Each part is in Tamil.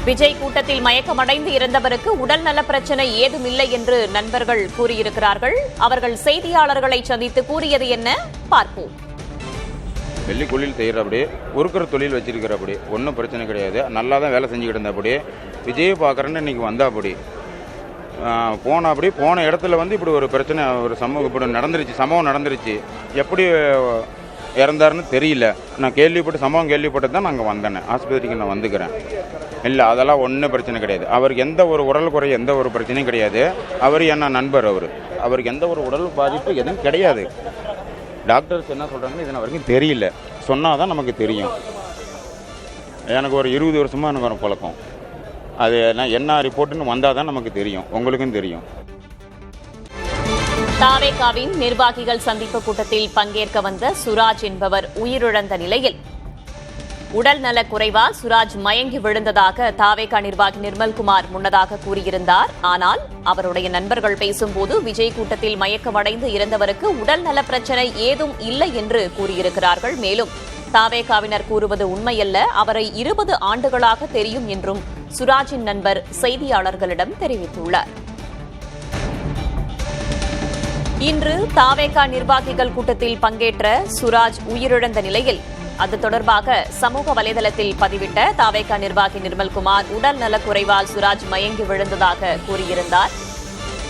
விஜய் கூட்டத்தில் மயக்கமடைந்து இறந்தவருக்கு உடல் நல பிரச்சனை ஏதும் இல்லை என்று நண்பர்கள் கூறியிருக்கிறார்கள். அவர்கள் செய்தியாளர்களை சந்தித்து கூறியது என்ன பார்ப்போம். வெள்ளிக்குள்ளில் செய்கிறபடி ஒருக்கிற தொழில் வச்சிருக்கிறபடி ஒன்றும் பிரச்சனை கிடையாது. நல்லா தான் வேலை செஞ்சுக்கிட்டு இருந்தபடி விஜயை பார்க்குறேன்னு இன்றைக்கி வந்தாப்படி போன இடத்துல இப்படி ஒரு பிரச்சனை ஒரு சமூகம் இப்படி நடந்துருச்சு, சம்பவம் நடந்துருச்சு. எப்படி இறந்தாருன்னு தெரியல. நான் சம்பவம் கேள்விப்பட்டு தான் நாங்கள் வந்தேன். ஆஸ்பத்திரிக்கு நான் வந்துக்கிறேன். இல்லை, அதெல்லாம் ஒன்றும் பிரச்சனை கிடையாது. அவருக்கு எந்த ஒரு உடல் குறை எந்த ஒரு பிரச்சனையும் கிடையாது. அவர் என்ன நண்பர், அவருக்கு எந்த ஒரு உடல் பாதிப்பு எதுவும் கிடையாது. டாக்டர்ஸ் என்ன சொல்கிறாங்கன்னு இது வரைக்கும் தெரியல. சொன்னால் தான் நமக்கு தெரியும். எனக்கு ஒரு 20 வருஷமாக எனக்கு ஒரு பழக்கம். அது நான் என்ன ரிப்போர்ட்டுன்னு வந்தால் தான் நமக்கு தெரியும், உங்களுக்கும் தெரியும். தாவேகாவின் நிர்வாகிகள் சந்திப்பு கூட்டத்தில் பங்கேற்க வந்த சுராஜ் என்பவர் உயிரிழந்த நிலையில் உடல் நலக் குறைவால் சுராஜ் மயங்கி விழுந்ததாக தாவேகா நிர்வாகி நிர்மல்குமார் முன்னதாக கூறியிருந்தார். ஆனால் அவருடைய நண்பர்கள் பேசும்போது விஜய் கூட்டத்தில் மயக்கமடைந்து இறந்தவருக்கு உடல் நல பிரச்சனை ஏதும் இல்லை என்று கூறியிருக்கிறார்கள். மேலும் தாவேகாவினர் கூறுவது உண்மையல்ல, அவரை 20 ஆண்டுகளாக தெரியும் என்றும் சுராஜின் நண்பர் செய்தியாளர்களிடம் தெரிவித்துள்ளார். இன்று தாவேகா நிர்வாகிகள் கூட்டத்தில் பங்கேற்ற சுராஜ் உயிரிழந்த நிலையில் அது தொடர்பாக சமூக வலைதளத்தில் பதிவிட்ட தாவேகா நிர்வாகி நிர்மல்குமார் உடல் நலக் குறைவால் சுராஜ் மயங்கி விழுந்ததாக கூறியிருந்தார்.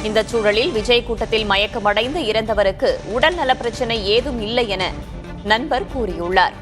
இந்த சூழலில் விஜய் கூட்டத்தில் மயக்கமடைந்து இறந்தவருக்கு உடல் நல பிரச்சினை ஏதும் இல்லை என நண்பர் கூறியுள்ளார்.